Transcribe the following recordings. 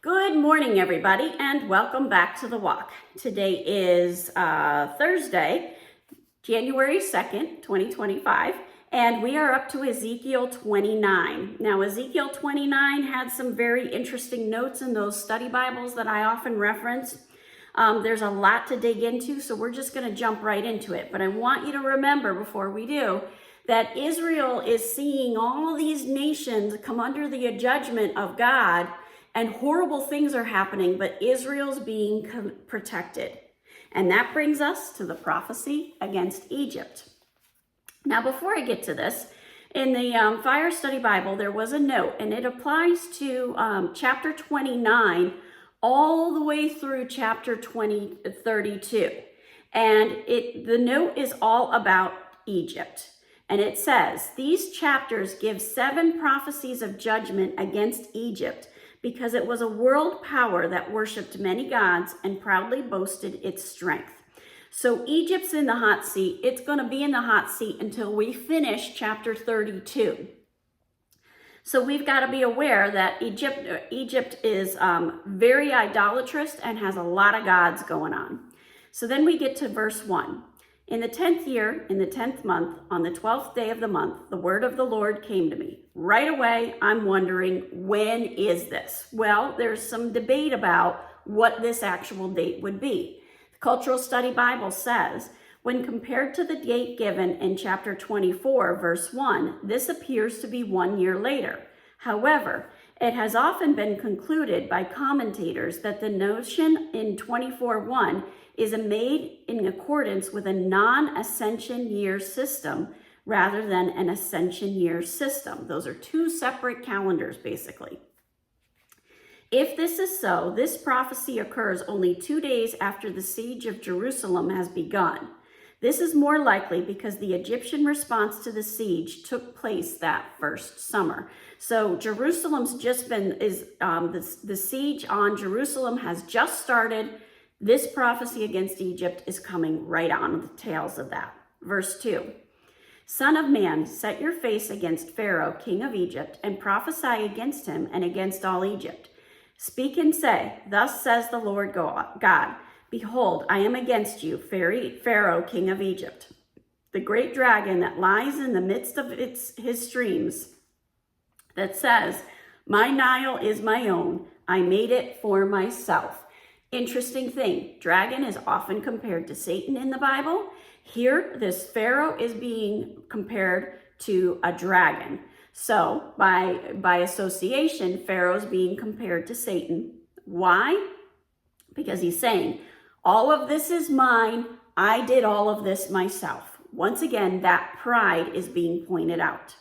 Good morning, everybody, and welcome back to The Walk. Today is Thursday, January 2nd, 2025, and we are up to Ezekiel 29. Now, Ezekiel 29 had some very interesting notes in those study Bibles that I often reference. There's a lot to dig into, so we're just going to jump right into it. But I want you to remember before we do that Israel is seeing all these nations come under the judgment of God, and horrible things are happening, but Israel's being protected. And that brings us to the prophecy against Egypt. Now, before I get to this, in the Fire Study Bible, there was a note, and it applies to chapter 29 all the way through chapter 32. And the note is all about Egypt. And it says, these chapters give 7 prophecies of judgment against Egypt, because it was a world power that worshipped many gods and proudly boasted its strength. So Egypt's in the hot seat. It's going to be in the hot seat until we finish chapter 32. So we've got to be aware that Egypt is very idolatrous and has a lot of gods going on. So then we get to verse 1. In the 10th year, in the 10th month, on the 12th day of the month, the word of the Lord came to me. Right away, I'm wondering, when is this? Well, there's some debate about what this actual date would be. The Cultural Study Bible says, when compared to the date given in chapter 24, verse 1, this appears to be 1 year later. However, it has often been concluded by commentators that the notion in 24:1 is made in accordance with a non-ascension year system rather than an ascension year system. Those are 2 separate calendars, basically. If this is so, this prophecy occurs only 2 days after the siege of Jerusalem has begun. This is more likely because the Egyptian response to the siege took place that first summer. So Jerusalem's just been, the siege on Jerusalem has just started. This prophecy against Egypt is coming right on the tails of that. Verse 2, Son of man, set your face against Pharaoh, king of Egypt, and prophesy against him and against all Egypt. Speak and say, thus says the Lord God, behold, I am against you, Pharaoh, king of Egypt, the great dragon that lies in the midst of his streams, that says, my Nile is my own, I made it for myself. Interesting thing, dragon is often compared to Satan in the Bible. Here, this Pharaoh is being compared to a dragon. So by association, Pharaoh's being compared to Satan. Why? Because he's saying, all of this is mine. I did all of this myself. Once again, that pride is being pointed out.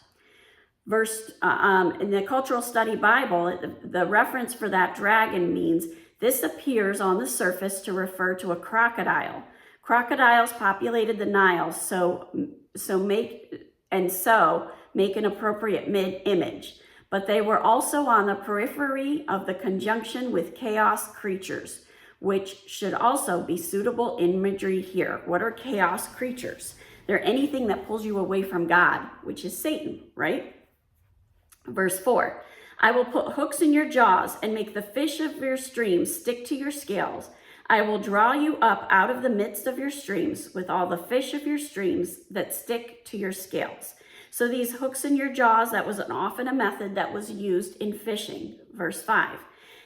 In the Cultural Study Bible, the reference for that dragon means this appears on the surface to refer to a crocodile. Crocodiles populated the Nile, so make an appropriate image. But they were also on the periphery of the conjunction with chaos creatures, which should also be suitable imagery here. What are chaos creatures? They're anything that pulls you away from God, which is Satan, right? Verse 4, I will put hooks in your jaws and make the fish of your streams stick to your scales. I will draw you up out of the midst of your streams with all the fish of your streams that stick to your scales. So these hooks in your jaws, that was often a method that was used in fishing. Verse 5,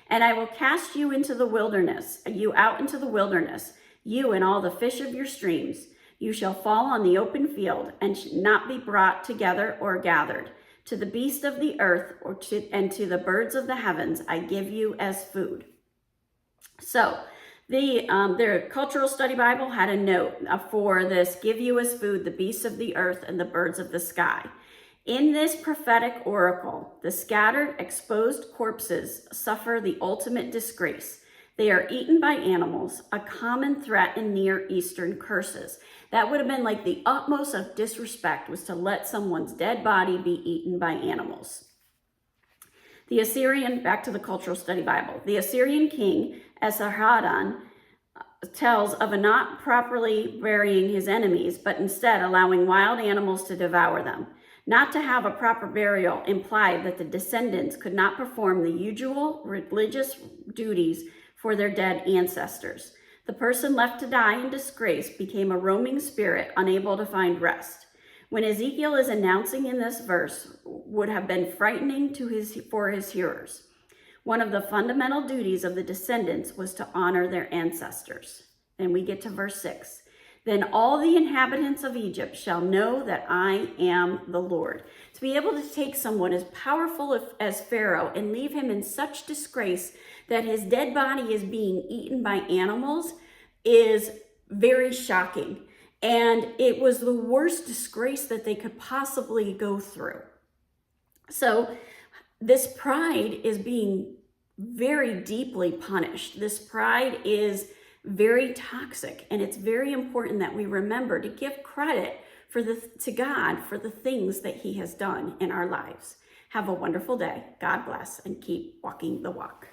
and I will cast you into the wilderness, you out into the wilderness, you and all the fish of your streams. You shall fall on the open field and not be brought together or gathered. To the beast of the earth and to the birds of the heavens, I give you as food. So their Cultural Study Bible had a note for this, give you as food the beasts of the earth and the birds of the sky. In this prophetic oracle, the scattered, exposed corpses suffer the ultimate disgrace. They are eaten by animals, a common threat in Near Eastern curses. That would have been like the utmost of disrespect, was to let someone's dead body be eaten by animals. The Assyrian, back to the Cultural Study Bible, the Assyrian king Esarhaddon tells of not properly burying his enemies, but instead allowing wild animals to devour them. Not to have a proper burial implied that the descendants could not perform the usual religious duties for their dead ancestors. The person left to die in disgrace became a roaming spirit, unable to find rest. When Ezekiel is announcing in this verse would have been frightening for his hearers. One of the fundamental duties of the descendants was to honor their ancestors. Then we get to verse 6. Then all the inhabitants of Egypt shall know that I am the Lord. To be able to take someone as powerful as Pharaoh and leave him in such disgrace that his dead body is being eaten by animals is very shocking. And it was the worst disgrace that they could possibly go through. So this pride is being very deeply punished. This pride is very toxic, and it's very important that we remember to give credit to God for the things that he has done in our lives. Have a wonderful day. God bless, and keep walking the walk.